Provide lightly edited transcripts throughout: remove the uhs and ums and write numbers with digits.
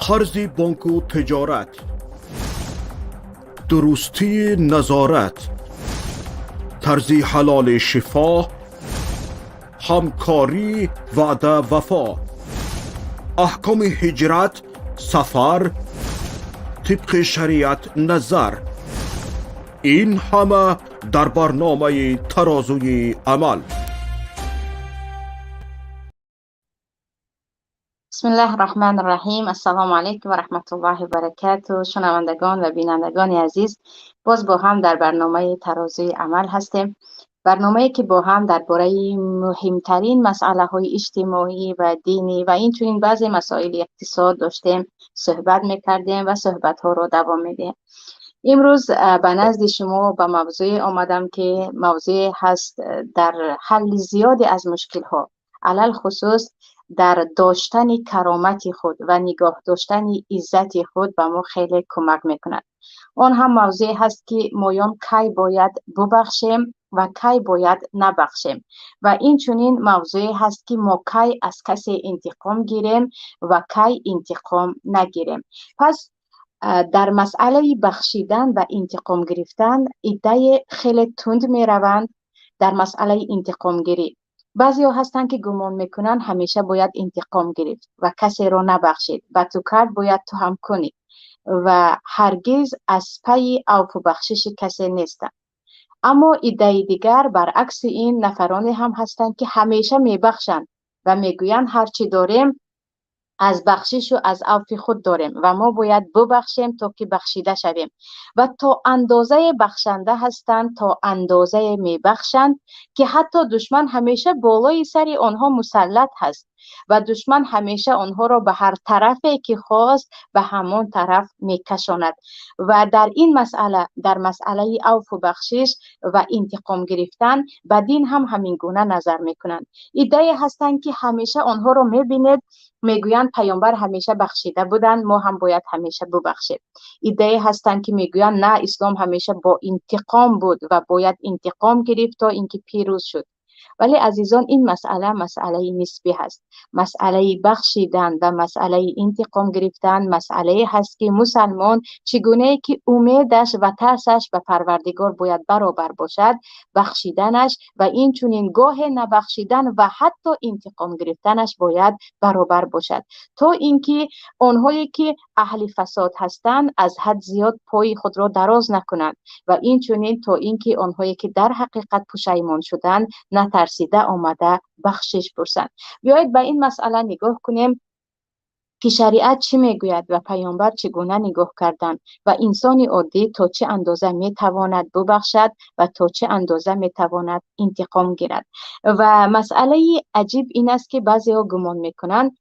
قرض بانک و تجارت، درستی نظارت، طرز حلال شفا، همکاری وعده وفا، احکام هجرت، سفر، طبق شریعت نظر، این همه در برنامه ترازوی عمل. بسم الله الرحمن الرحیم. السلام علیکم و رحمت الله و برکاته. شنوندگان و بینندگان عزیز، باز با هم در برنامه ترازوی عمل هستیم. برنامه‌ای که با هم درباره مهمترین مسئله های اجتماعی و دینی و اینچنین بعضی مسائل اقتصاد داشتیم صحبت میکردیم و صحبت ها رو دوام میدیم. امروز به نزد شما به موضوع آمدم که موضوع هست در حل زیادی از مشکل ها، علل خصوص در داشتن کرامت خود و نگاه داشتن عزت خود به ما خیلی کمک میکند. اون هم موضوع هست که مایان کی باید ببخشیم و کی باید نبخشیم و این چنین موضوع هست که ما کی از کسی انتقام گیریم و کی انتقام نگیریم. پس در مسئله بخشیدن و انتقام گرفتن ایده خیلی تند می روند. در مسئله انتقام گیری بعضی ها هستند که گمان میکنن همیشه باید انتقام گرفت و کسی رو نبخشید و تو کرد باید تو هم کنی و هرگز از پی عفو و بخشش کسی نیستند. اما ایده دیگر برعکس این نفرانی هم هستند که همیشه میبخشند و میگویند هرچی داریم از بخشش و از عفو خود داریم و ما باید ببخشیم تا که بخشیده شویم و تا اندازه بخشنده هستند تا اندازه میبخشند که حتی دشمن همیشه بالای سر آنها مسلط هست و دشمن همیشه آنها را به هر طرفی که خواست به همان طرف میکشاند و در این مسئله، در مسئله عفو و بخشش و انتقام گرفتن به دین هم همین گونه نظر میکنند. ایده هستند که همیشه آنها را میبینید میگویند پیامبر همیشه بخشیده بودند، ما هم باید همیشه ببخشیم. ایده هستند که میگویند نه، اسلام همیشه با انتقام بود و باید انتقام گرفت تا اینکه پیروز شد. ولی عزیزان، این مسئله نسبی هست. مسئله بخشیدن و مسئله انتقام گرفتن مسئله هست که مسلمان چگونه که امیدش و ترسش به پروردگار باید برابر باشد، بخشیدنش و این چنین گاه نبخشیدن و حتی انتقام گرفتنش باید برابر باشد تا اینکه آنهایی که اهل فساد هستند از حد زیاد پای خود را دراز نکنند و این چنین تا اینکه آنهایی که در حقیقت پشیمان شدند نترسیده آمده بخشش پرسند. بیایید به این مسئله نگاه کنیم که شریعت چی میگوید و پیامبر چگونه نگاه کردن و انسان عادی تا چه اندازه میتواند ببخشد و تا چه اندازه میتواند انتقام گیرد. و مسئله عجیب این است که بعضی ها گمان میکنند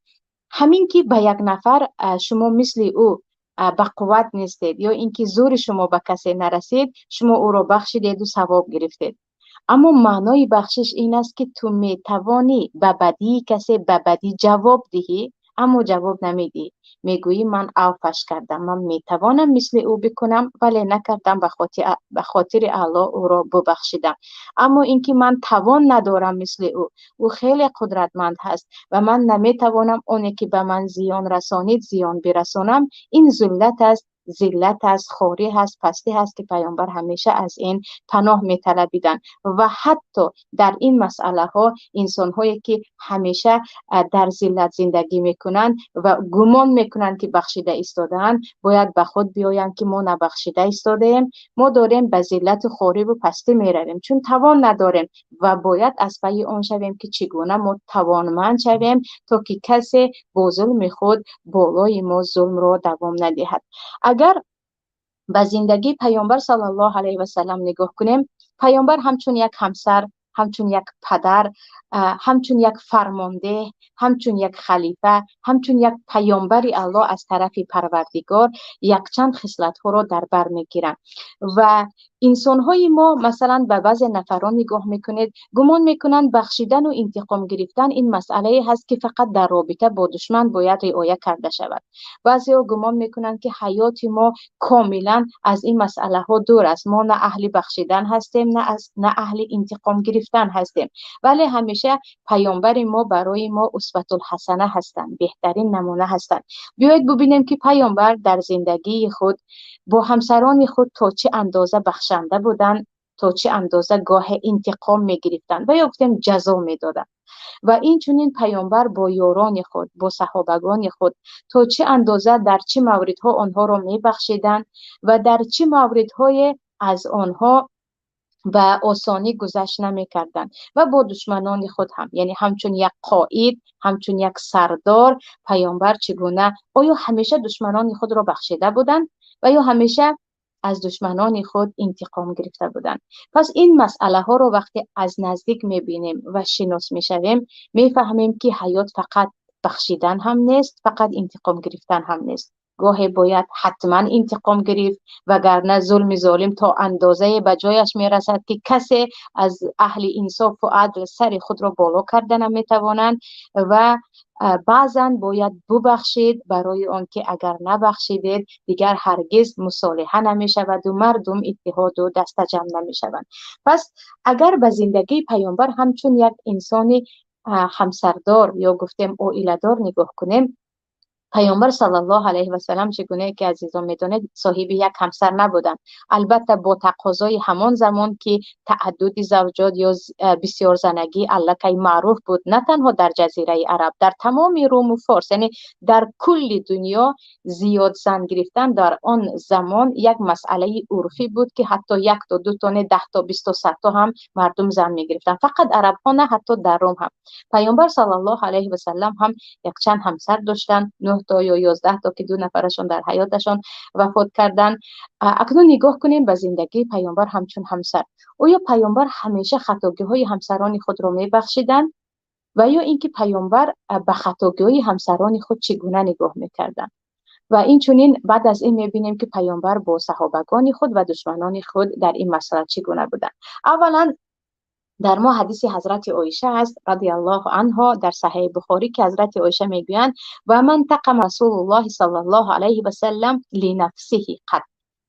همین که به یک نفر شما مثل او به قوت نیستید یا اینکه زور شما به کسی نرسید شما او را بخشیدید و ثواب گرفتید. اما معنای بخشش این است که تو میتوانی به بدی کسی به بدی جواب دهی اما جواب نمیدی، میگویی من عفوش کردم، من میتوانم مثل او بکنم ولی نکردم، به خاطر الله او را ببخشیدم. اما اینکه من توان ندارم مثل او خیلی قدرتمند هست و من نمیتوانم اونی که به من زیان رسانید زیان برسانم، این ذلت است، ذلت است، خواری هست، پستی هست که پیامبر همیشه از این پناه میطلبیدن. و حتی در این مسئله ها انسان هایی که همیشه در ذلت زندگی میکنند و گمان میکنند که بخشیده ایستادن باید به خود بیایند که ما نبخشیده ایستادیم، ما داریم به ذلت و خواری و پستی میرویم چون توان نداریم و باید از پی آن شویم که چگونه ما توانمند شویم تا که کسی با ظلم خود بالای ما ظلم را دوام ندهد. اگر به زندگی پیامبر صلی الله علیه و سلم نگاه کنیم، پیامبر همچون یک همسر، همچون یک پدر، همچون یک فرمانده، همچون یک خلیفه، همچون یک پیامبر الله از طرف پروردگار یک چند خصلت ها را در بر میگیرند و انسان های ما مثلا به بعض نفران نگاه میکنید، گمان میکنند بخشیدن و انتقام گرفتن این مسئله هست که فقط در رابطه با دشمن باید رعایت کرده شود. بعضی ها گمان میکنند که حیات ما کاملا از این مسئله ها دور است، ما نه اهل بخشیدن هستیم نه اهل انتقام گرفتن هستیم. ولی همیشه پیامبر ما برای ما اسوة الحسنه هستند، بهترین نمونه هستند. بیایید ببینیم که پیامبر در زندگی خود با همسران خود تا چه اندازه بخشنده بودند، تا چه اندازه گاه انتقام می گرفتند و یا گفتیم جزا می دادند. و این چنین پیامبر با یاران خود، با صحابگان خود تا چه اندازه در چه موردها آنها را می بخشیدند و در چه موردهای از آنها و آسانی گذشت نمی کردند. و با دشمنان خود هم، یعنی همچون یک قائد، همچون یک سردار، پیامبر چگونه، آیا همیشه دشمنان خود را بخشیده بودند و یا همیشه از دشمنان خود انتقام گرفته بودند؟ پس این مسئله ها رو وقتی از نزدیک می بینیم و شناس می شویم، می فهمیم که حیات فقط بخشیدن هم نیست، فقط انتقام گرفتن هم نیست. گاهی باید حتما انتقام گرفت، وگرنه ظلم ظالم تا اندازه به جایش می رسد که کسی از اهل انصاف و عدل سر خود را بالا کرده نمی توانند. و بعضا باید ببخشید، برای آنکه اگر نبخشیدید دیگر هرگز مصالحه نمی شود و مردم اتحاد و دست جمع نمی شوند. پس اگر به زندگی پیامبر همچون یک انسانی همسردار یا گفتیم عائله‌دار نگاه کنیم، پیامبر صلی الله علیه و سلم چگونه که عزیزان میدونید صاحب یک همسر نبودند. البته با تقاضای همان زمان که تعدد زوجات یا بسیار زنگی الکی معروف بود، نه تنها در جزیره عرب، در تمام روم و فارس، یعنی در کل دنیا زیاد زن گرفتن در آن زمان یک مسئله عرفی بود که حتی یک تا دو تا نه 10 تا 20 تا 100 تا هم مردم زن میگرفتن. فقط عرب ها نه، حتی در روم هم. پیامبر صلی الله علیه و سلم هم یک چند همسر داشتند، 9 تا یا 11 تا که 2 نفرشون در حیاتشون وفات کردند. اکنون نگاه کنیم به زندگی پیامبر همچون همسر. آیا پیامبر همیشه خطاگی‌های همسران خود را میبخشیدند و یا اینکه پیامبر به خطاگی‌های همسران خود چگونه نگاه میکردند؟ و این چنین بعد از این میبینیم که پیامبر با صحابگان خود و دشمنان خود در این مسئله چگونه بودند. اولا در ما حدیث حضرت عایشه است رضی الله عنها در صحیح بخاری که حضرت عایشه میگویند و من تقم رسول الله صلی الله علیه و سلم لنفسه قط،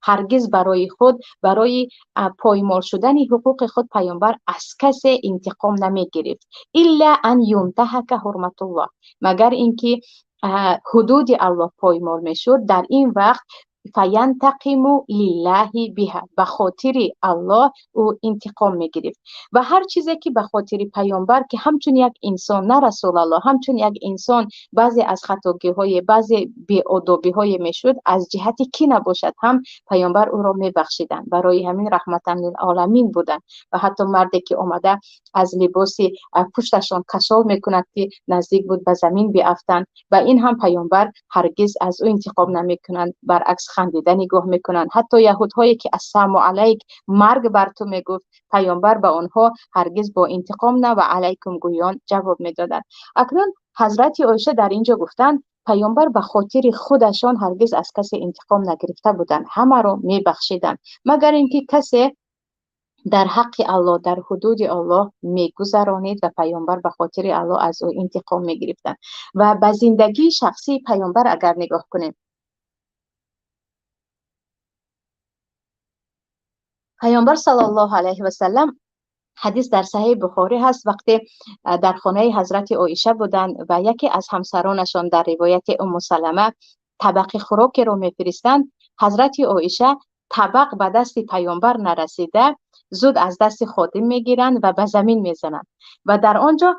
هرگز برای خود، برای پایمال شدن حقوق خود پیامبر از کسی انتقام نمی گرفت، الا ان ينتهك حرمت الله، مگر اینکه حدود الله پایمال میشد، در این وقت فینتقم لله بها، به خاطر الله او انتقام میگرفت. و هر چیزی که به خاطر پیامبر که همچون یک انسان، نه رسول الله، همچون یک انسان بعضی از خطاگی‌های، بعضی بی‌ادبی‌های میشد، از جهتی کی نباشد هم پیامبر او را میبخشیدند. برای همین رحمتا للعالمین بودند. و حتی مردی که آمده از لباس پشتشان کشال میکند که نزدیک بود به زمین بیافتند، و این هم پیامبر هرگز از او انتقام نمیکنند، برعکس خندیده نگاه میکنند. حتی یهودهایی که السلام علیک، مرگ بر تو میگفت، پیامبر به آنها هرگز با انتقام نه و علیکم گویان جواب میدادند. اکنون حضرت عایشه در اینجا گفتند پیامبر به خاطر خودشان هرگز از کسی انتقام نگرفته بودند، همه را میبخشیدند، مگر اینکه کسی در حق الله، در حدود الله میگذرانید و پیامبر به خاطر الله از او انتقام میگرفتند. و به زندگی شخصی پیامبر اگر نگاه کنیم، پیامبر صلی الله علیه و سلم، حدیث در صحیح بخاری هست، وقتی در خانه حضرت عایشه بودند و یکی از همسرانشان در روایت ام سلمه طبق خوراک رو میفرستند، حضرت عایشه طبق به دست پیامبر نرسیده زود از دست خادم میگیرند و به زمین میزنند. و در آنجا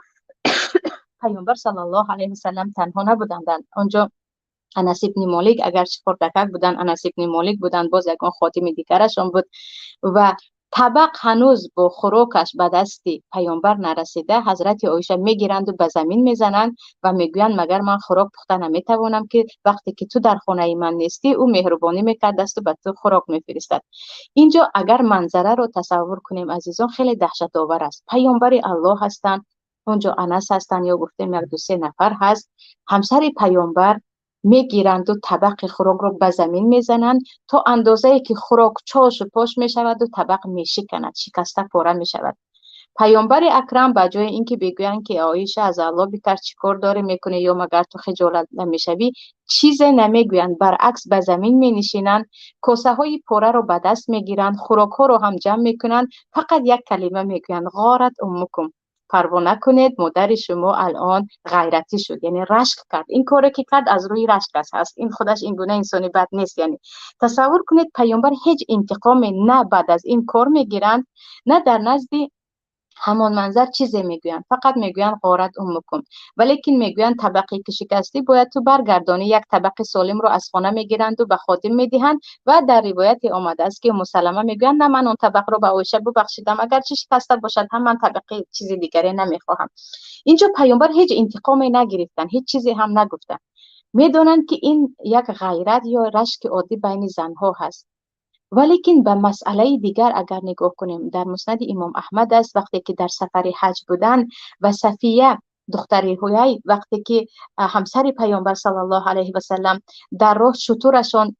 پیامبر صلی الله علیه و سلم تنها نبودند، آنجا انس ابن مالک، اگرچه خردکک بودن، انس ابن مالک بودند، باز یکان خاتم دیگرشان بود. و طبق هنوز با خوراکش به دست پیامبر نرسیده، حضرت عایشه میگیرند و به زمین میزنند و میگویند مگر من خوراک پخته نمیتوانم که وقتی که تو در خانه من نیستی او مهربانی میکرد است و به تو خوراک میفرستد. اینجا اگر منظره رو تصور کنیم عزیزان، خیلی دهشت آور است. پیامبر الله هستند، اونجا انس هستند یا گفتیم یک دو سه نفر هست، همسر پیامبر میگیرند و طبق خوراک رو به زمین میزنند تا اندازه‌ای که خوراک چاش و پاش میشود و طبق میشکند، شکسته پاره میشود. پیامبر اکرم به جای اینکه بگویند که عایشه از الله بتر چیکار داره میکنه یا مگر تو خجالت نمیشوی، چیز نمیگویند، برعکس به زمین می نشینند، کاسه های پاره رو به دست میگیرند، خوراک ها رو هم جمع میکنند، فقط یک کلمه میگویند غارت امکم، پروا نکنید مادر شما الان غیرتی شد، یعنی رشک کرد. این کاری که کرد از روی رشک هست، این خودش این گونه انسانی بد نیست. یعنی تصور کنید پیامبر هیچ انتقام نه بعد از این کار میگیرند، نه در نزد همان منظر چیزی میگویند، فقط میگویند غارت امکم، ولیکن میگویند طبقه که شکستی باید تو برگردانی. یک طبقه سالم رو از خانه میگیرند و به خادم میدهند و در روایت آمده است که مسلمه میگویند نه من اون طبقه رو به عایشه ببخشیدم، اگر چه شکسته باشد هم من طبقه چیز دیگری نمیخواهم. اینجا پیامبر هیچ انتقامی نگرفتن، هیچ چیزی هم نگفتن. میدونند که این یک غیرت یا رشک عادی بین زنها هست. ولیکن به مسئله دیگر اگر نگاه کنیم، در مسند امام احمد است وقتی که در سفر حج بودن و صفیه دختر حیی وقتی که همسر پیامبر صلی الله علیه و سلم در راه شترشان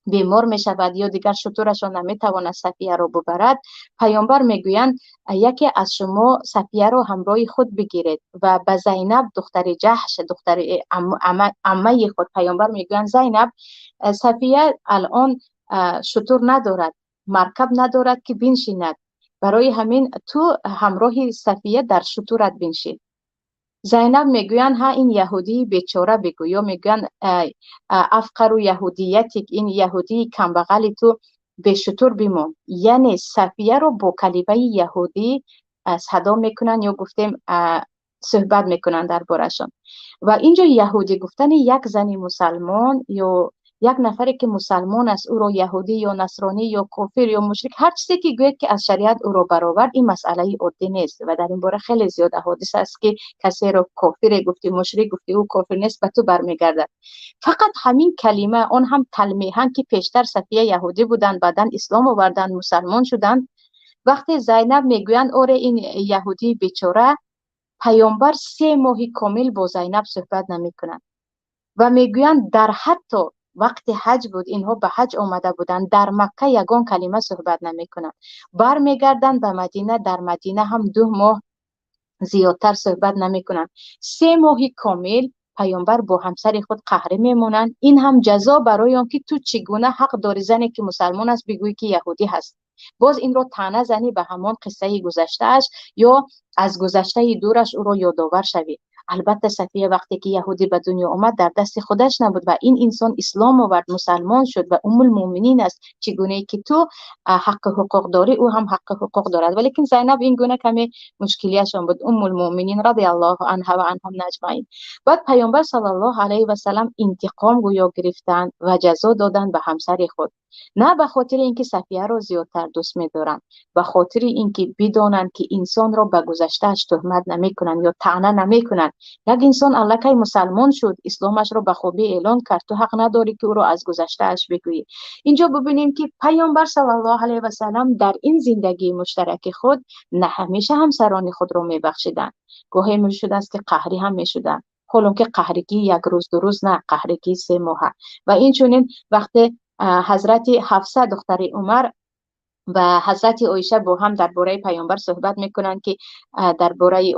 بیمار می شود یا دیگر شترشان نمی تواند صفیه را ببرد، پیامبر میگویند یکی از شما صفیه را همراه خود بگیرید و به زینب دختر جحش دختر عمه خود پیامبر میگویند زینب صفیه الان شتر ندارد، مرکب ندارد که بنشیند، برای همین تو همراه صفیه در شترت بنشین. زینب میگویند ها این یهودی بیچاره بگو، یا میگویند افقر یهودیتی، این یهودی کمبغلی تو به شتر بمون. یعنی صفیه رو با کلمه یهودی صدا میکنن یا گفتیم صحبت میکنن در بارشان. و اینجا یهودی گفتن یک زن مسلمان یا یک نفری که مسلمان است او رو یهودی یا نصرانی یا کافر یا مشرک، هر چیزی که گوید که از شریعت او رو برآورد، این مسئله عادی نیست و در این باره خیلی زیاد احادیث است که کسی رو کافر گفتی، مشرک گفتی، او کافر نیست، به تو برمیگردد. فقط همین کلمه، اون هم تلمیحاً که پیشتر صفیه یهودی بودند بعداً اسلام آوردند مسلمان شدند، وقتی زینب میگویند اوره این یهودی بیچاره، پیامبر 3 ماه کامل با زینب صحبت نمیکنند و میگویند در حتی وقت حج بود، اینها به حج آمده بودند، در مکه یگان کلمه صحبت نمیکنند، برمیگردند به مدینه، در مدینه هم 2 ماه زیادتر صحبت نمیکنند. 3 ماه کامل پیامبر با همسر خود قهره میمونند. این هم جزا برای آن که تو چگونه حق داری زنی که مسلمان است بگویی که یهودی هست، باز این رو طعنه زنی به همان قصه گذشته اش یا از گذشته دورش او رو یادآور شوی. البته صفیه وقتی که یهودی به دنیا آمد در دست خودش نبود و این انسان اسلام آورد، مسلمان شد و ام المؤمنین است. چگونه ای که تو حق حقوق داری او هم حق حقوق دارد. ولیکن زینب این گونه کمی مشکلیشان بود، ام المؤمنین رضی الله عنها و عنهم اجمعین. بعد پیامبر صلی الله علیه و سلم انتقام گویا گرفتند و جزا دادند به همسر خود، نه به خاطر اینکه صفیه را زیادتر دوست می‌دارند، به خاطر اینکه بدانند که انسان را به گذشته‌اش تهمت نمی‌کنند یا طعنه نمی‌کنند. یک انسان الکی مسلمان شد، اسلامش را به خوبی اعلان کرد، تو حق نداری که او را از گذشته‌اش بگویی. اینجا ببینیم که پیامبر صلی الله علیه و سلم در این زندگی مشترک خود نه همیشه همسران خود را می‌بخشیدند، گاهی می‌شد است که قهری هم می‌شدند، حالا که قهرگی 1 روز 2 روز نه، قهرگی 3 ماه. و این چنین وقتی حضرت حفصه دختر عمر و حضرت عایشه با هم درباره پیامبر صحبت میکنند که درباره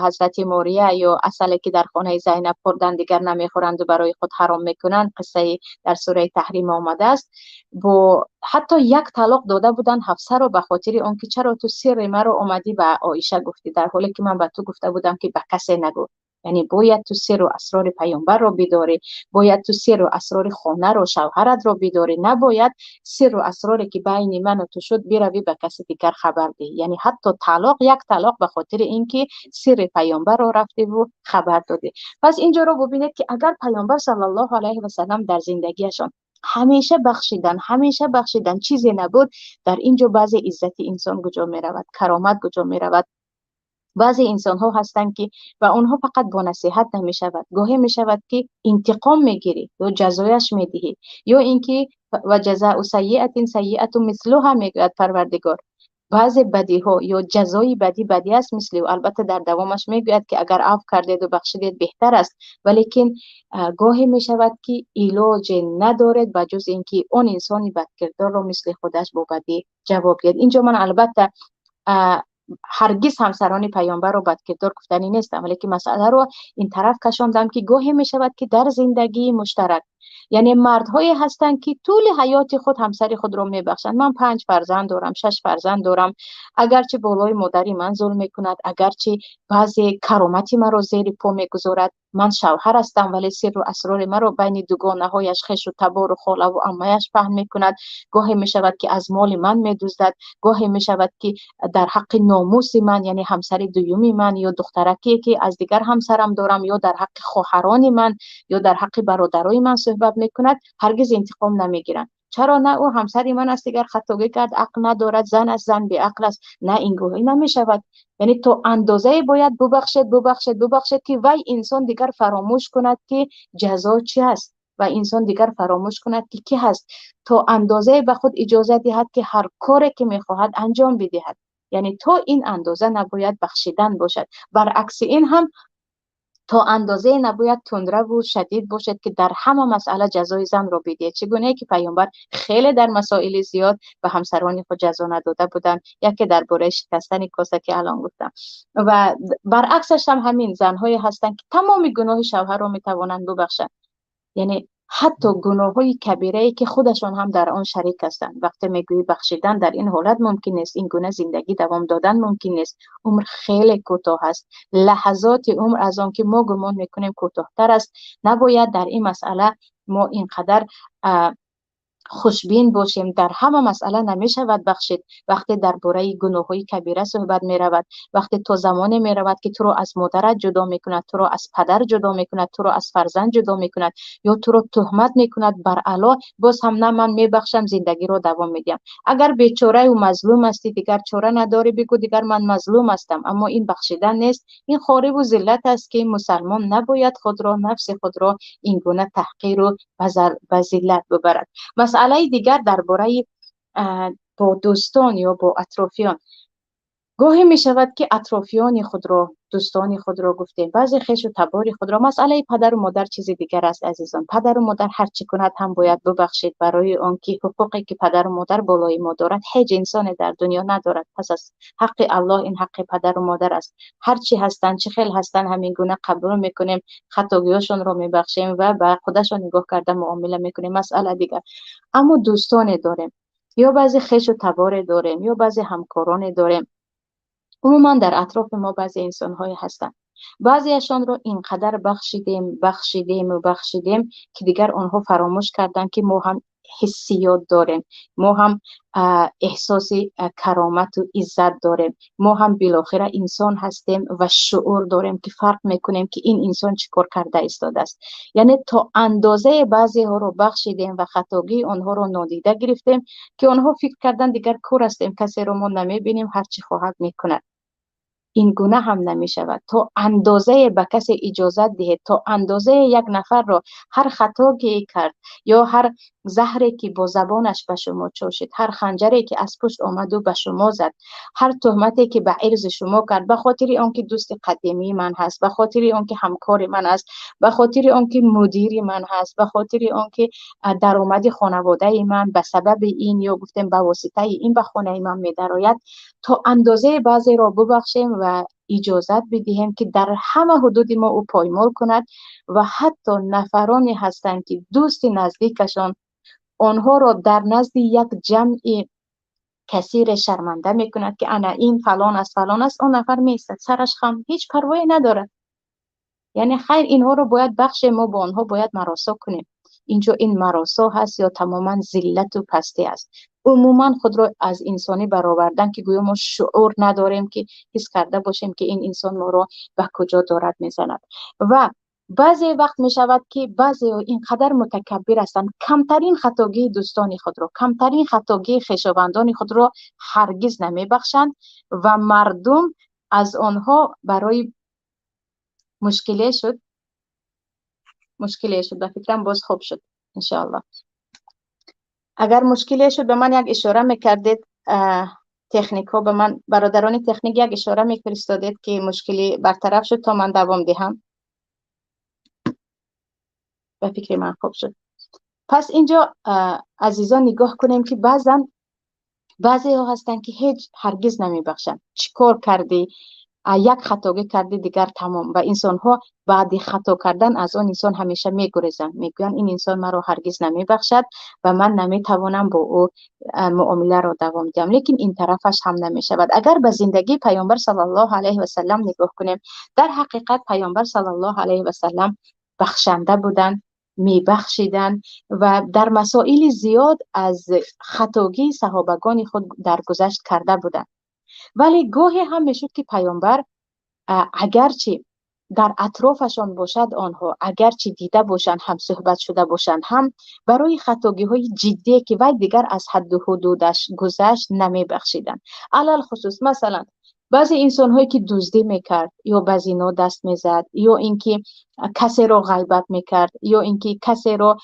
حضرت موریه یا عسلی که در خانه زینب خوردن دیگر نمیخورند و برای خود حرام میکنند، قصه در سوره تحریم آمده است. با حتی 1 طلاق داده بودن حفصه رو به خاطر آنکه چرا تو سر مرا اومدی به عایشه گفتی، در حالی که من به تو گفته بودم که به کسی نگو. یعنی باید تو سر و اسرار پیامبر رو بداری، باید تو سر و اسرار خانه رو شوهرت رو بداری، نباید سر و اسراری که بین من و تو شد بروی به کسی دیگر خبر دهی. یعنی حتی طلاق 1 طلاق به خاطر اینکه سر پیامبر رو رفته و خبر داده. پس اینجا رو ببینید که اگر پیامبر صلی الله علیه و سلم در زندگیشان همیشه بخشیدن چیزی نبود، در اینجا بعضی عزت انسان کجا می رود، کرامت کجا می رود. بعضی انسان ها هستند که و اونها فقط با نصیحت نمی شود، گاهی می شود که انتقام می گیری یا جزایش می دهی، یا اینکه و جزاء سیئة سیئة مثلها میگوید پروردگار، بعض بدی ها یا جزای بدی است مثل او. البته در دوامش میگوید که اگر عفو کردید و بخشیدید بهتر است، ولیکن گاهی می شود که علاج ندارد و جز اینکه اون انسانی بدکردار رو مثل خودش با بدی جواب گیرد. اینجا من البته هرگز همسران پیامبر رو بدکردار گفتنی نیستم، ولی که مسئله رو این طرف کشاندم که گاهی می شود که در زندگی مشترک، یعنی مردهایی هستند که طول حیات خود همسر خود رو میبخشند. من 5 فرزند دارم، 6 فرزند دارم، اگرچه بالای مادری من ظلم میکند، اگرچه بعضی کرامتی من رو زیر پا میگذارد، من شوهر هستم ولی سر و اسرار من رو بین دوگانه هایش خش و تبار و خاله و عمه‌اش پهن میکند. گاهی میشود که از مال من میدزدد، گاهی میشود که در حق ناموس من، یعنی همسر دومی من یا دخترکی که از دیگر همسرم دارم، یا در حق خواهران من یا در حق برادرای من صحبت میکند، هرگز انتقام نمیگیرند. چرا؟ نه او همسری من است دیگر خطاگی کرد، عقل ندارد، زن است، زن بی عقل است. نه، این گونه نمیشود. یعنی تو اندازه باید ببخشید که وای انسان دیگر فراموش کند که جزا چی است و انسان دیگر فراموش کند که کی هست. تو اندازه به خود اجازه دهد که هر کاری که میخواهد انجام بدهد. یعنی تو این اندازه نباید بخشیدن باشد. برعکس این هم تا اندازه نباید تندرو و شدید باشد که در همه مسئله جزای زن را بدهد. چگونه که پیامبر خیلی در مسائل زیاد به همسران خود جزا نداده بودند، یکی درباره شکستن کاسه که الان گفتم، و برعکسش هم همین زنهایی هستند که تمام گناه شوهر را میتوانند ببخشند. یعنی حتی گناه‌های کبیره‌ای که خودشان هم در آن شریک هستند. وقتی میگویی بخشیدن در این حالت ممکن نیست، این گونه زندگی دوام دادن ممکن نیست. عمر خیلی کوتاه است. لحظات عمر از آن که ما گمان میکنیم کوتاه‌تر است. نباید در این مسئله ما اینقدر خوشبین باشیم. در همه مسئله نمی شود بخشید. وقتی درباره گناه‌های کبیره صحبت می رود، وقتی تو زمانی می رود که تو رو از مادرت جدا می کند، تو رو از پدر جدا می کند، تو رو از فرزند جدا می کند، یا تو رو تهمت می کند بر علا، باز هم نه من می بخشم، زندگی رو دوام می دهم. اگر بیچاره و مظلوم هستی، دیگر چاره نداری، بگو دیگر من مظلوم هستم. اما این بخشیدن نیست، این خواری و ذلت است که مسلمان نباید خود را، نفس خود را این گونه تحقیر و به ذلت ببرد. مسئله دیگر درباره با دوستان یا با اطرافیان. گاهی می شود که اطرافیان خود را، دوستان خود را گفتیم، بعضی خویش و تبار خود را. مسئله پدر و مادر چیز دیگر است عزیزان. پدر و مادر هر چی کند هم باید ببخشید، برای آنکه حقوقی که پدر و مادر بالای ما دارد هیچ انسان در دنیا ندارد. پس از حق الله این حق پدر و مادر است. هر چی هستند، چه خیل هستند، همین گونه قبول میکنیم، خطاگیاشون را میبخشیم و به خودشون نگاه کرده معامله میکنیم. مسئله دیگر. اما دوستان داریم، یا بعضی خویش و تبار داریم، یا بعضی همکاران داریم. عموما در اطراف ما بعضی انسان‌هایی هستند، بعضیشان رو اینقدر بخشیدیم که دیگر آنها فراموش کردند که ما هم حسیات داریم، ما هم احساس کرامت و عزت داریم، ما هم بالاخره انسان هستیم و شعور داریم که فرق میکنیم که این انسان چیکار کرده ایستاده است. یعنی تا اندازه بعضی ها رو بخشیدیم و خطاگی آنها رو نادیده گرفتیم که آنها فکر کردن دیگر کور هستیم، کسی رو ما نمیبینیم، هر چی خواهد میکند. این گونه هم نمی شود. تا اندازه به کسی اجازت دهید، تا اندازه یک نفر را هر خطا که کرد، یا هر زهری که با زبانش به شما چاشید، هر خنجری که از پشت آمد و به شما زد، هر تهمتی که به عرض شما کرد، به خاطر آنکه دوست قدیمی من هست، به خاطر آنکه همکار من است، به خاطر آنکه مدیر من هست، به خاطر آنکه درآمد خانواده من به سبب این یا گفتیم به واسطه این به خانه من می‌دراید، تا اندازه بعضی را ببخشیم و اجازت بدهیم که در همه حدود ما او پایمال کند. و حتی نفرانی هستند که دوست نزدیکشان آنها را در نزد یک جمع کثیر شرمنده میکند که انا این فلان است فلان است، اون نفر میستد سرش خم، هیچ پروایی ندارد. یعنی خیر اینها رو باید بخشیم، ما با آنها باید مراسا کنیم. اینجا این مراسا هست یا تماما ذلت و پستی است. عموما خود را از انسانی برآوردن که گویا ما شعور نداریم که حس کرده باشیم که این انسان ما را به کجا دارد میزند. و بعضی وقت می شود که بعضی اینقدر متکبر هستند، کمترین خطاگی دوستان خود را، کمترین خطاگی خویشاوندان خود را هرگز نمی بخشند و مردم از آنها برای مشکلی شد به فکرم باز خوب شد انشاءالله. اگر مشکلی شد به من یک اشاره میکردید تکنیک ها به من برادران تکنیک یک اشاره میفرستادید که مشکلی برطرف شد تا من دوام دهم. به فکر من خوب شد. پس اینجا عزیزان نگاه کنیم که بعضی ها هستن که هیچ هرگز نمیبخشن. چیکار کردی؟ یک خطاگی کردی دیگر تمام. و انسان ها بعد خطا کردن از اون انسان همیشه میگریزن، میگوین این انسان مرا هرگز نمیبخشد و من نمیتوانم با او معامله را دوام دهم. لیکن این طرفش هم نمیشود. اگر به زندگی پیامبر صلی الله علیه و سلم نگاه کنیم، در حقیقت پیامبر صلی الله علیه و سلم بخشنده بودند، میبخشیدند و در مسائل زیاد از خطاگی صحابگان خود درگذشت کرده بودند. ولی گاهی هم میشد که پیامبر اگرچه در اطرافشان باشد، آنها اگرچه دیده باشند، هم صحبت شده باشند، هم برای خطاگی های جدی که وی دیگر از حد و حدودش گذشت نمی بخشیدند. علل خصوص مثلا بعضی انسان هایی که دزدی میکرد یا به زنا دست میزد، یا اینکه کسی را غیبت میکرد، یا اینکه کسی را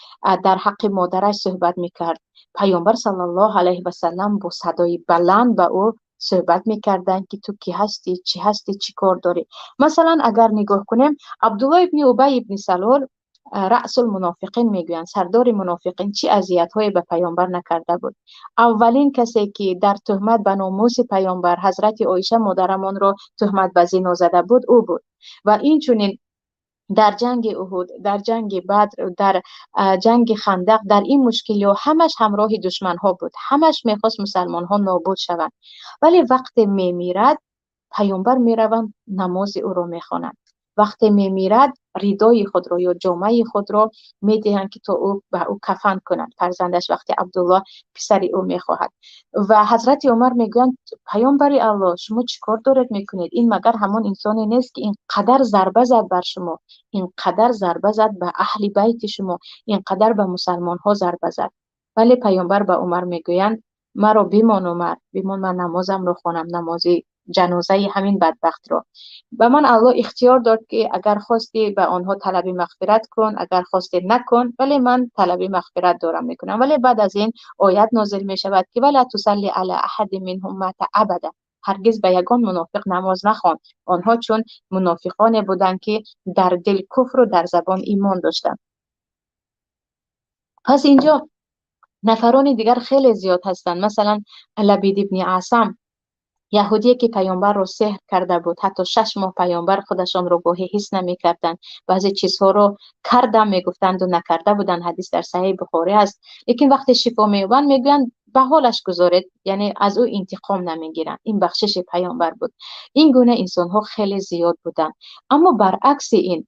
در حق مادرش صحبت میکرد، پیامبر صلی الله علیه و سلم با صدای بلند به او صحبت میکردن که تو کی هستی، چی هستی، چی کار داری. مثلا اگر نگاه کنیم، عبدالله ابن ابی ابن سلول رأس المنافقین میگویند، سردار منافقین، چی اذیت های به پیامبر نکرده بود. اولین کسی که در تهمت به ناموس پیامبر حضرت عایشه مادرمان را تهمت به زنا زده بود او بود. و این چنین در جنگ احد، در جنگ بدر، در جنگ خندق، در این مشکلی ها همش همراه دشمن ها بود، همش میخواست مسلمان ها نابود شوند. ولی وقتی میمیرد پیامبر میروند نماز او را میخوانند. وقتی میمیرد ردای خود را یا جامعه خود را میدهند که تا او به او کفن کنند. فرزندش وقتی عبدالله پسر او میخواهد و حضرت عمر میگویند پیامبر الله شما چیکار دارید میکنید؟ این مگر همان انسانی نیست که اینقدر ضربه زد بر شما، اینقدر ضربه زد به اهل بیت شما، اینقدر به مسلمان ها ضربه زد؟ ولی پیامبر به عمر میگویند مرا بمان عمر، بمان، من نمازم رو خوانم، نمازی جنازه همین بدبخت را. و من الله اختیار داد که اگر خواستی به آنها طلب مغفرت کن، اگر خواستی نکن، ولی من طلب مغفرت دارم میکنم. ولی بعد از این آیت نازل می شود که ولا تصلی علی احد منهم مات ابدا، هرگز به یگان منافق نماز نخوان، آنها چون منافقان بودند که در دل کفر و در زبان ایمان داشتند. پس اینجا نفران دیگر خیلی زیاد هستند. مثلا لبید ابن عاصم، یهودی که پیامبر رو سحر کرده بود، حتی 6 ماه پیامبر خودشان رو گاهی حس نمی کردند، بعضی چیزها رو کردم میگفتند و نکرده بودند، حدیث در صحیح بخاری است. لیکن وقتی شفا مییابند میگویند به حالش گذارید، یعنی از او انتقام نمیگیرند. این بخشش پیامبر بود. این گونه انسان ها خیلی زیاد بودند. اما برعکس این،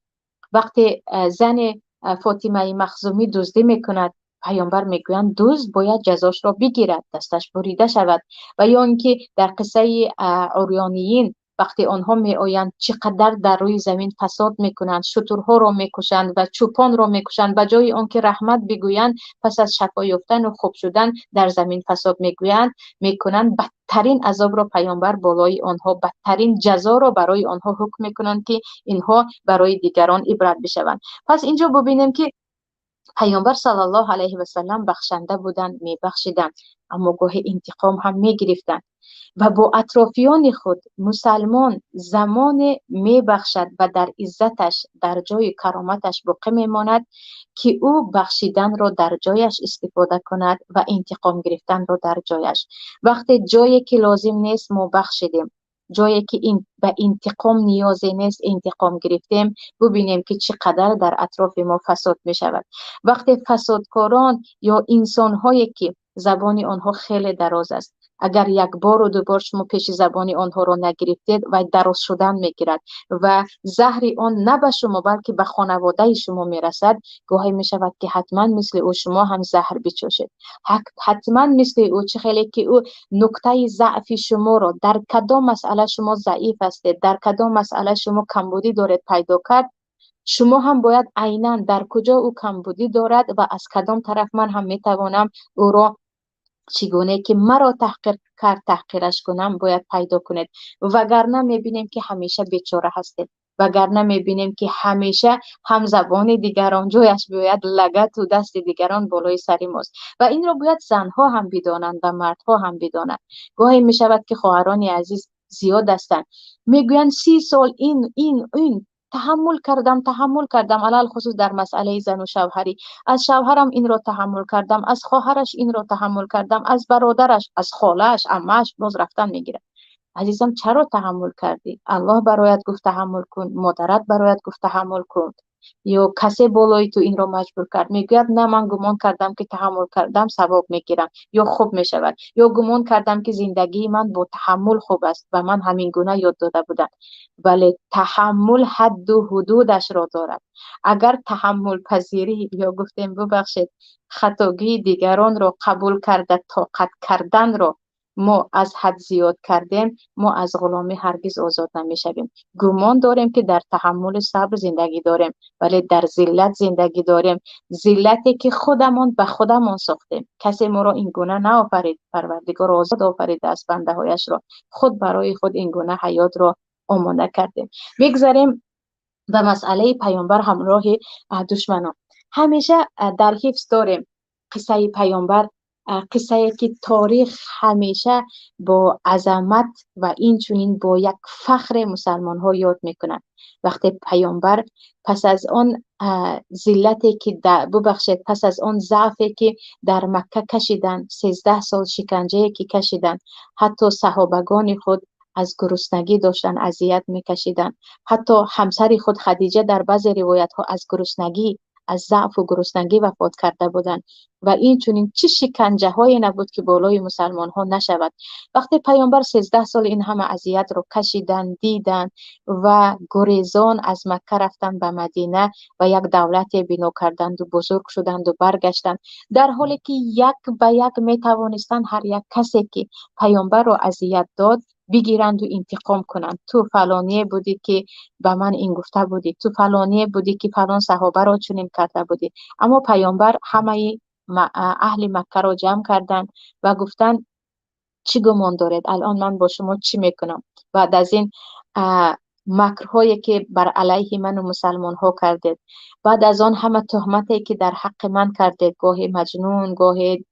وقتی زن فاطمه مخزومی دزدی میکند، پیامبر میگویند دزد باید جزاش را بگیرد، دستش بریده شود. و یا اینکه در قصه عریانیین وقتی آنها می آیند چقدر در روی زمین فساد میکنند، شترها را میکشند و چوپان را میکشند، به جای آنکه رحمت بگویند پس از شفا یافتن و خوب شدن در زمین فساد میکنند، بدترین عذاب را پیامبر بالای آنها، بدترین جزا را برای آنها حکم میکنند که اینها برای دیگران عبرت بشوند. پس اینجا ببینیم که پیامبر صلی الله علیه و سلم بخشنده بودند، میبخشیدند، اما گاهی انتقام هم میگرفتند. و با اطرافیان خود مسلمان زمان میبخشد و در عزتش، در جای کرامتش باقی میماند که او بخشیدن را در جایش استفاده کند و انتقام گرفتن را در جایش. وقتی جایی که لازم نیست ما بخشیدیم، جایی که به انتقام نیازی نیست انتقام گرفتیم، ببینیم که چقدر در اطراف ما فساد می شود. وقتی فسادکاران یا انسان‌هایی که زبان آنها خیلی دراز است، اگر یک بار و دو بار شما پیش زبانی آنها را نگرفتید و دراز شدن میگیرد و زهر آن نه به شما بلکه به خانواده شما میرسد، گاهی می شود که حتما مثل او شما هم زهر بچوشید. حتما مثل او، چه خیلی که او نکته ضعف شما را در کدام مسئله شما ضعیف هستید، در کدام مسئله شما کمبودی دارید پیدا کرد، شما هم باید عیناً در کجا او کمبودی دارد و از کدام طرف من هم میتوانم او را چگونه که مرا تحقیر کرد تحقیرش کنم باید پیدا کنید، وگرنه میبینیم که همیشه بیچاره هستید. وگرنه میبینیم که همیشه هم زبان دیگران جایش باید لگد و دست دیگران بالای سری ماست و این رو باید زنها هم بدانند و مردها هم بدانند. گاهی میشود که خواهران عزیز زیاد هستند، میگویند 30 سال این تحمل کردم علل خصوص در مسئله زن و شوهری، از شوهرم این رو تحمل کردم، از خواهرش این رو تحمل کردم، از برادرش، از خالهش، عمهش، باز رفتن میگیره. عزیزم چرا تحمل کردی؟ الله برایت گفت تحمل کن، مادرت برایت گفت تحمل کن، یا کسی بالای تو این رو مجبور کرد؟ میگوید نه من گمان کردم که تحمل کردم ثواب میگیرم یا خوب میشود، یا گمان کردم که زندگی من با تحمل خوب است و من همین گونه یاد داده بودم. ولی تحمل حد و حدودش را دارد. اگر تحمل پذیری یا گفتیم ببخشید خطاگی دیگران را قبول کرده طاقت کردن را ما از حد زیاد کردیم، ما از غلامی هرگز آزاد نمیشویم. گمان داریم که در تحمل صبر زندگی داریم، ولی در ذلت زندگی داریم. ذلتی که خودمان به خودمان ساختیم. کسی ما را این گونه نآفرید. پروردگار آزاد آفریده است بنده هایش را. خود برای خود این گونه حیات را آماده کردیم. بگذاریم به مسئله پیامبر همراه دشمنان. همیشه در حفظ داریم قصه پیامبر، قصه که تاریخ همیشه با عظمت و این چنین با یک فخر مسلمان ها یاد میکنند. وقتی پیامبر پس از آن ذلتی که ببخشید پس از آن ضعفی که در مکه کشیدن، 13 سال شکنجه که کشیدن، حتی صحابگان خود از گرسنگی داشتن اذیت میکشیدن، حتی همسر خود خدیجه در بعضی روایت ها از گرسنگی، از ضعف و گرسنگی وفات کرده بودند و این چنین چه شکنجه های نبود که بالای مسلمان ها نشود. وقتی پیامبر 13 سال این همه اذیت رو کشیدن، دیدن و گریزان از مکه رفتن به مدینه و یک دولت بنا کردند و بزرگ شدند و برگشتند، در حالی که یک به یک می توانستند هر یک کسی که پیامبر رو اذیت داد بگیرند و انتقام کنند. تو فلانیه بودی که به من این گفته بودی، تو فلانیه بودی که فلان صحابه را چنین کرده بودی. اما پیامبر همه اهل مکه را جمع کردند و گفتند چی گمان دارید الان من با شما چی میکنم؟ بعد از این مکرهایی که بر علیه من و مسلمان ها کردید، بعد از آن همه تهمتی که در حق من کردید، گاهی مجنون، گاهی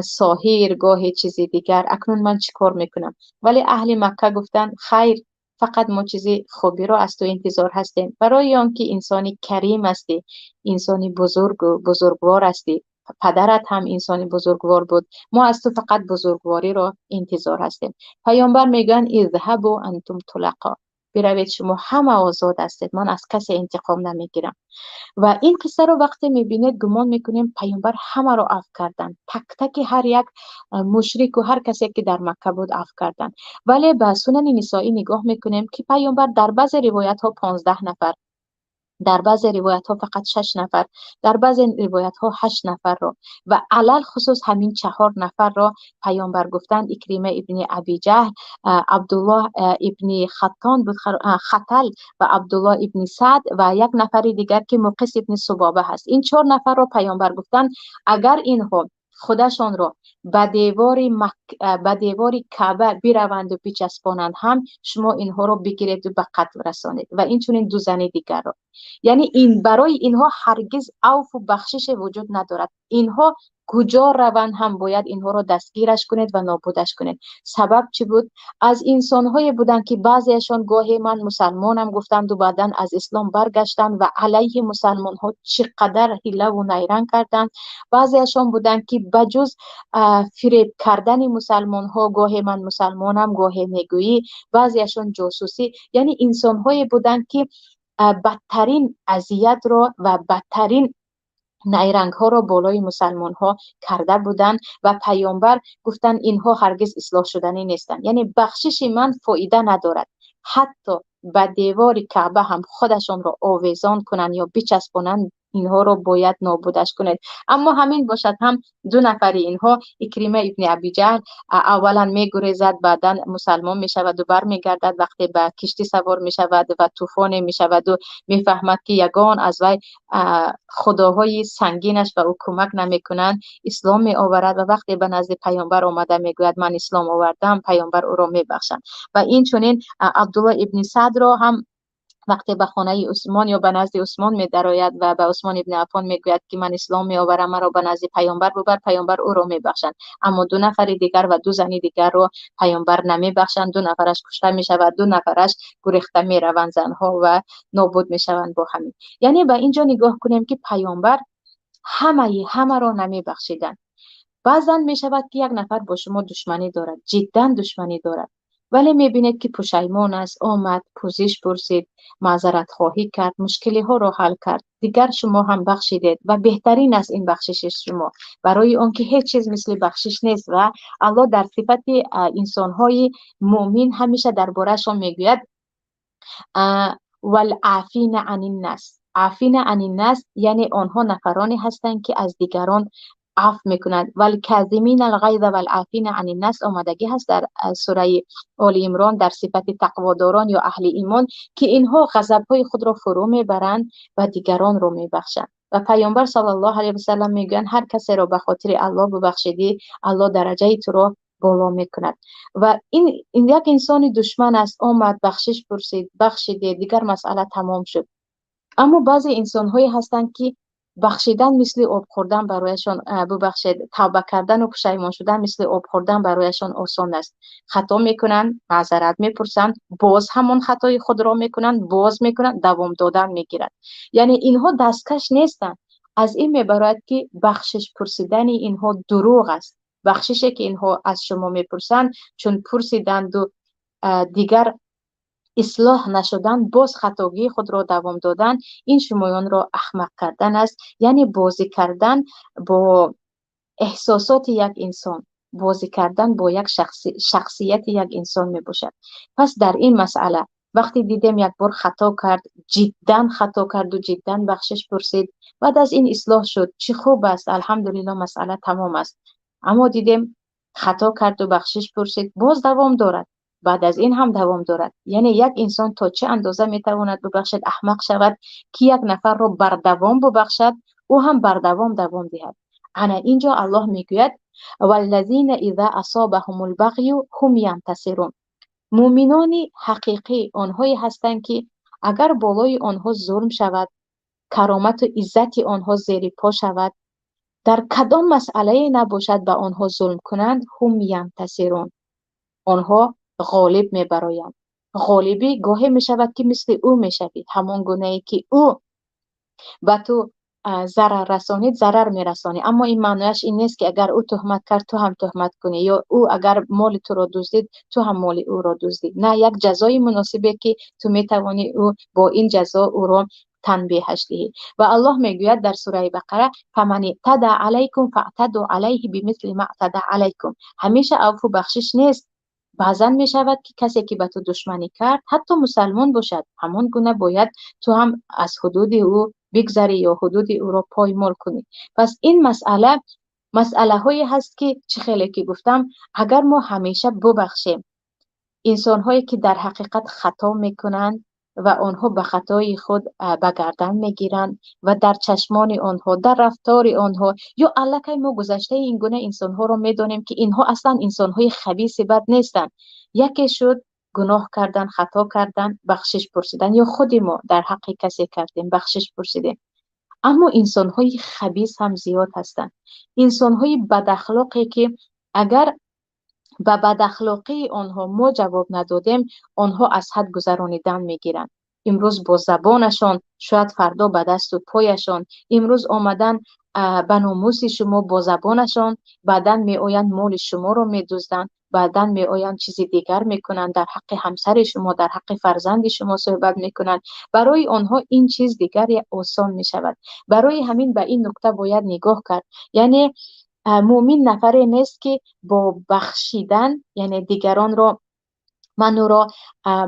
ساحر، گاهی چیزی دیگر، اکنون من چیکار میکنم؟ ولی اهل مکه گفتن خیر، فقط ما چیزی خوبی رو از تو انتظار هستیم، برای آنکه انسانی کریم هستی، انسانی بزرگ و بزرگوار هستی، پدرت هم انسانی بزرگوار بود، ما از تو فقط بزرگواری رو انتظار هستیم. پیامبر میگن اذهبوا انتم طلقا، بروید شما همه آزاد هستید، من از کسی انتقام نمیگیرم. و این قصه رو وقتی میبینید گمان میکنیم پیامبر همه رو عفو کردن، تک تک هر یک مشرک و هر کسی که در مکه بود عفو کردن. ولی به سنن نسائی نگاه میکنیم که پیامبر در بعض روایت ها 15 نفر، در بعض روایت ها فقط 6 نفر، در بعض روایت ها 8 نفر را و علل خصوص همین 4 نفر را پیامبر گفتند اکریمه ابن ابی جهل، عبدالله ابن خطل و عبدالله ابن سعد و یک نفر دیگر که مقیس ابن سبابه هست. این 4 نفر را پیامبر گفتند اگر اینها خودشان را به دیوار کعبه بروند و بچسبانند هم شما اینها را بگیرید و به قتل رسانید و این چون این 2 زن دیگر را. یعنی این برای اینها هرگز عفو و بخشش وجود ندارد. اینها کجا روند هم باید اینها را دستگیرش کنید و نابودش کنید. سبب چی بود؟ از انسان‌های بودن که بعضیشان گاهی من مسلمانم گفتند و بعداً از اسلام برگشتند و علیه مسلمان‌ها چقدر حیله و نیرنگ کردند. بعضیشان بودن که بجز فریب کردن مسلمان‌ها گاهی من مسلمانم گاهی میگویی، بعضیشان جاسوسی. یعنی انسان‌های بودن که بدترین اذیت را و بدترین نیرنگ ها را بالای مسلمان ها کرده بودند و پیامبر گفتن اینها هرگز اصلاح شدنی نیستند. یعنی بخشش من فایده ندارد، حتی به دیوار کعبه هم خودشان را آویزان کنند یا بچسبانند اینها را باید نابودش کنید. اما همین باشد هم 2 نفر اینها، اکریمه ابن ابی جهل اولا میگریزد، بعدا مسلمان میشود و برمیگردد، وقتی به کشتی سوار میشود و طوفان میشود و میفهمد که یگان از وی خداهای سنگینش به او کمک نمیکنند، اسلام می آورد و وقتی به نزد پیامبر آمده میگوید من اسلام آوردم، پیامبر او را میبخشند. و این چنین عبدالله ابن سعد را هم وقتی به خانه عثمان یا به نزد عثمان می درآید و به عثمان ابن عفان میگوید که من اسلام می آورم، مرا به نزد پیامبر ببر، پیامبر او را می بخشند. اما دو نفر دیگر و دو زن دیگر رو پیامبر نمی بخشند. دو نفرش کشته می شود، دو نفرش گریخته می روند زنها و نابود می شوند با همین. یعنی به اینجا نگاه کنیم که پیامبر همه را نمی بخشیدند. بعضا می شود که یک نفر با شما دشمنی دارد، جدا دشمنی دارد، ولی می بینید که پشیمان است، آمد پوزش پرسید، معذرت خواهی کرد، مشکلی ها را حل کرد، دیگر شما هم بخشیدید و بهترین از این بخشش شما، برای آنکه هیچ چیز مثل بخشش نیست. و الله در صفت انسان های مؤمن همیشه درباره‌شان میگوید والعافین عن الناس. عافین عن الناس یعنی آنها نفرانی هستند که از دیگران عفو میکنند. والکاظمین الغیظ والعافین عن الناس آمدگی هست در سوره آل عمران در صفت تقواداران یا اهل ایمان که اینها غضب‌های خود را فرو میبرند و دیگران را میبخشند. و پیامبر صلی الله علیه و سلم میگویند هر کسی را به خاطر الله ببخشیدی، الله درجه تو را بالا میکند. و این یک انسان دشمن است، آمد بخشش پرسید، بخشیده، دیگر مسئله تمام شد. اما بعضی انسان هایی هستند که بخشیدن مثل آب خوردن برایشان، ببخشید، توبه کردن و پشیمان شدن مثل آب خوردن برایشان آسان است. خطا میکنند، معذرت میپرسند، باز همون خطای خود را میکنند، باز میکنند، دوام دادن میگیرند. یعنی اینها دستکش نیستند. از این میبرد که بخشش پرسیدن اینها دروغ است. بخششی که اینها از شما میپرسند چون پرسیدند و دیگر اصلاح نشدن، باز خطاگی خود را دوام دادن، این شمایان را احمق کردن است. یعنی بازی کردن با احساسات یک انسان، بازی کردن با یک شخصیت یک انسان می باشد. پس در این مسئله وقتی دیدیم یک بار خطا کرد، جدا خطا کرد و جدا بخشش پرسید، بعد از این اصلاح شد، چه خوب است، الحمدلله، مسئله تمام است. اما دیدیم خطا کرد و بخشش پرسید، باز دوام دارد، بعد از این هم دوام دارد. یعنی یک انسان تا چه اندازه میتواند ببخشد احمق شود که یک نفر را بر دوام ببخشد، او هم بر دوام دهد. انا اینجا الله میگوید والذین اذا اصابهم البغی هم ینتصرون. مؤمنان حقیقی آنهایی هستند که اگر بالای آنها ظلم شود، کرامت و عزت آنها زیر پا شود، در کدام مسئله نباشد به آنها ظلم کنند، هم ینتصرون، آنها غالب میبرایند. غالبی گاهی میشود که مثل او میشوید، همون گونه‌ای که او به تو ضرر رسانید ضرر میرسانی. اما این معنیش این نیست که اگر او تهمت کرد تو هم تهمت کنی، یا او اگر مال تو را دزدید تو هم مال او را دزدید. نه، یک جزای مناسبه که تو میتوانی او با این جزا او را تنبیهش دهی. و الله میگوید در سوره بقره فمن اعتدى علیکم فاعتدوا علیه بمثل ما اعتدى علیکم. همیشه عفو بخشش نیست. بعضا می شود که کسی که به تو دشمنی کرد حتی مسلمان باشد، همون گونه باید تو هم از حدود او بگذری یا حدود او را پایمال کنی. پس این مسئله هایی هست که چه خیلی که گفتم، اگر ما همیشه ببخشیم انسان هایی که در حقیقت خطا میکنند و آنها به خطای خود به گردن میگیرند و در چشمان آنها، در رفتار آنها، یا الکی ما گذشته این گونه انسان ها رو میدانیم که اینها اصلا انسان های خبیث بد نیستند. یکی شد گناه کردن، خطا کردن، بخشش پرسیدن، یا خود ما در حق کسی کردیم بخشش پرسیدیم. اما انسان های خبیث هم زیاد هستند. انسان های بد اخلاقی که اگر به بد اخلاقی آنها ما جواب ندادیم، آنها از حد گذرانیدن میگیرند. امروز با زبانشان، شاید فردا به دست و پایشان. امروز آمدن به ناموس شما با زبانشان، بعداً می آیند مال شما رو می دزدند، بعداً می آیند چیز دیگر میکنند، در حق همسر شما، در حق فرزند شما صحبت میکنند. برای آنها این چیز دیگری آسان می شود. برای همین به این نکته باید نگاه کرد. یعنی مؤمن نفری نیست که با بخشیدن، یعنی دیگران را من او را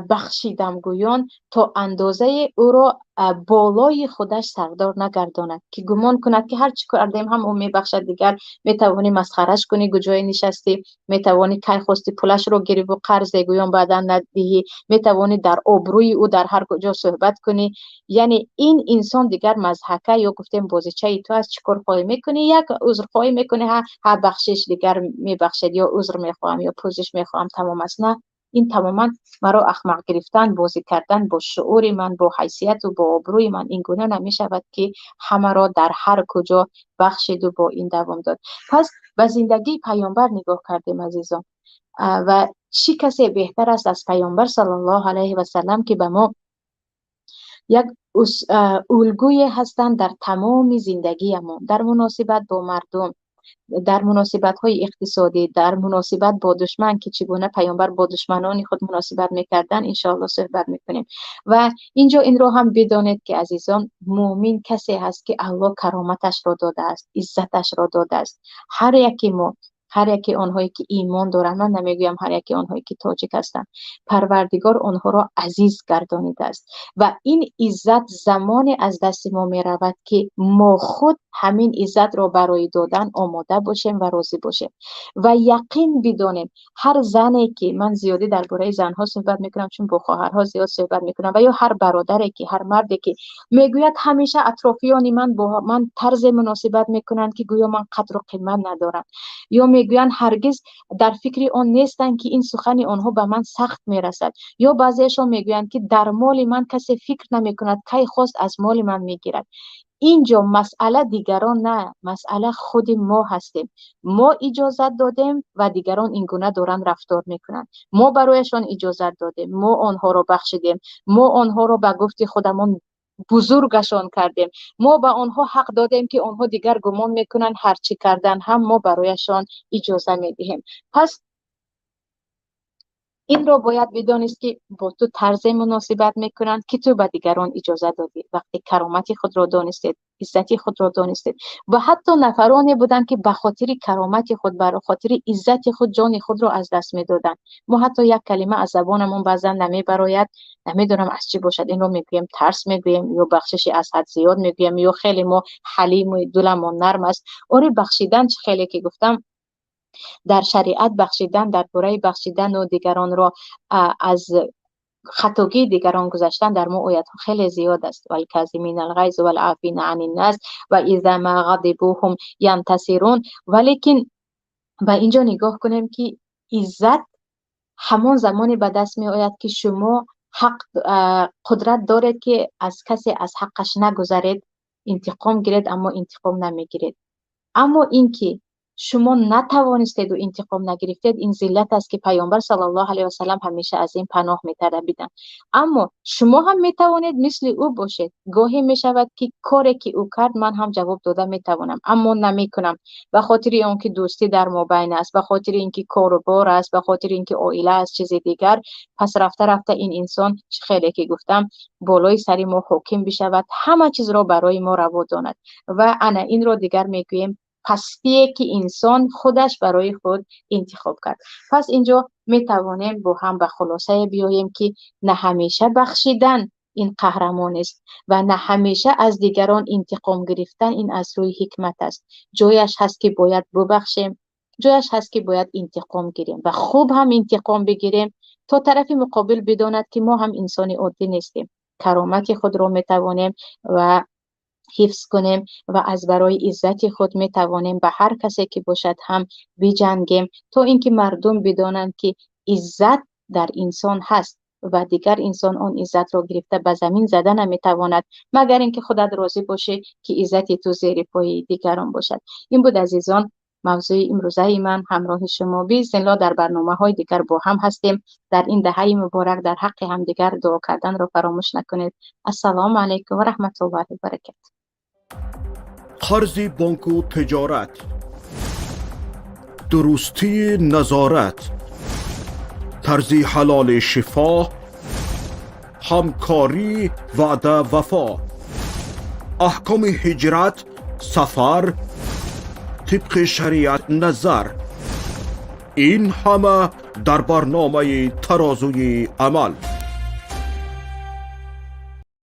بخشیدم گویان، تا اندازه او را بالای خودش سردار نگرداند که گمان کند که هر چی کردیم هم او میبخشد، دیگر میتوانی مسخرش کنی، گوجای نشستی، میتوانی کی خواستی پولش رو گیری و قرض گویان بعدا ندهی، میتوانی در آبروی او در هر کجا صحبت کنی. یعنی این انسان دیگر مضحکه یا گفتیم بازیچه تو از چیکار خواهی میکنی، یک عذر خواهی میکنی، ها بخشش دیگر میبخشد، یا عذر میخواهم یا پوزش میخواهم، تمام است. نه، این تماما مرا احمق گرفتن، بازی کردن با شعور من، با حیثیت و با آبروی من این گونه نمی شود که همه را در هر کجا بخشید و با این دوام داد. پس به زندگی پیامبر نگاه کردیم عزیزان، و چی کسی بهتر است از پیامبر صلی الله علیه و سلم که به ما یک الگوی هستند در تمام زندگیمون، در مناسبت با مردم، در مناسبت های اقتصادی، در مناسبت با دشمن که چگونه پیامبر با دشمنان خود مناسبت میکردن انشاءالله صحبت میکنیم. و اینجا این رو هم بدانید که عزیزان، مؤمن کسی هست که الله کرامتش را داده است، عزتش را داده است. هر یکی آنهایی که ایمان دارند، من نمیگویم هر یکی آنهایی که تاجیک هستند، پروردگار آنها را عزیز گردانیده است و این عزت زمان از دست ما می رود که ما خود همین عزت را برای دادن آماده باشیم و راضی باشیم و یقین بدانیم هر زنی که، من زیادی درباره زنها صحبت میکنم چون با خواهرها زیاد صحبت میکنم، و یا هر برادری که، هر مردی که میگوید همیشه اطرافیان من با من طرز مناسبت میکنند که گویا من قدر و قیمت ندارم، یا میگویند هرگز در فکر آن نیستند که این سخن آنها به من سخت میرسد، یا بعضیشان میگویند که در مال من کسی فکر نمیکند، کی خواست از مال من میگیرد. اینجا مسئله دیگران نه، مسئله خود ما هستیم. ما اجازت دادیم و دیگران این گونه دارن رفتار میکنن. ما برایشان اجازت دادیم، ما آنها را بخشیدیم، ما آنها را به گفت خودمان بزرگشان کردیم، ما به آنها حق دادیم که آنها دیگر گمان میکنن هر چی کردن هم ما برایشان اجازه میدهیم. پس این رو باید بدانست که با تو طرز مناسبت میکنند که تو به دیگران اجازه دادی. وقتی کرامت خود را دانستید، عزت خود را دانستید، و حتی نفرانی بودند که به خاطر کرامت خود، برای خاطر عزت خود جان خود را از دست میدادند. ما حتی یک کلمه از زبانمون بعضا نمیبراید، نمیدونم از چی باشد، این رو میگویم ترس میگویم، یا بخشش از حد زیاد میگویم، یا خیلی ما حلیم و دلمون نرم است. آره بخشیدن خیلی که گفتم در شریعت بخشیدن، در دوره بخشیدن و دیگران را از خطاگی دیگران گذاشتن در ما آیات خیلی زیاد است. والکاظمین الغیظ والعافین عن الناس و اذا ما غضبوا هم ینتصرون. ولیکن به اینجا نگاه کنیم که عزت همان زمانی به دست می آید که شما قدرت دارید که از کسی از حقش نگذرید، انتقام گیرید اما انتقام نمیگیرید. اما اینکه شما نتوانستید و انتقام نگرفتید، این ذلت است که پیامبر صلی الله علیه و سلم همیشه از این پناه می‌طلبیدند. اما شما هم میتوانید مثل او باشید. گاهی میشود که کاری که او کرد من هم جواب داده میتوانم اما نمیکنم، به خاطر اینکه دوستی در مابین است، به خاطر اینکه کاروبار است، به خاطر اینکه عائله است، چیز دیگر. پس رفته رفته این انسان خیلی که گفتم بالای سر ما حاکم بشود، همه چیز را برای ما روا داند و انا این را دیگر میگوییم پستیه که انسان خودش برای خود انتخاب کرد. پس اینجا می توانیم با هم به خلاصه بیاییم که نه همیشه بخشیدن این قهرمان است و نه همیشه از دیگران انتقام گرفتن این از روی حکمت است. جایش هست که باید ببخشیم، جایش هست که باید انتقام گیریم و خوب هم انتقام بگیریم تا طرف مقابل بداند که ما هم انسان عادی نیستیم. کرامت خود را می توانیم و حفظ کنیم و از برای عزت خود می توانیم به هر کسی که باشد هم بجنگیم تا اینکه مردم بدانند که عزت در انسان هست و دیگر انسان آن عزت را گرفته به زمین زده نمی تواند مگر اینکه خودت راضی باشه که عزت تو زیر پای دیگران باشد. این بود عزیزان موضوع امروزه من. همراه شما باذن الله در برنامه‌های دیگر با هم هستیم. در این دهه مبارک در حق همدیگر دعا کردن را فراموش نکنید. السلام علیکم و رحمت الله و برکاته. قرض بانک و تجارت، درستی نظارت، طرز حلال شفا، همکاری وعده وفا، احکام هجرت، سفر، طبق شریعت نظر، این همه در برنامه ترازوی عمل.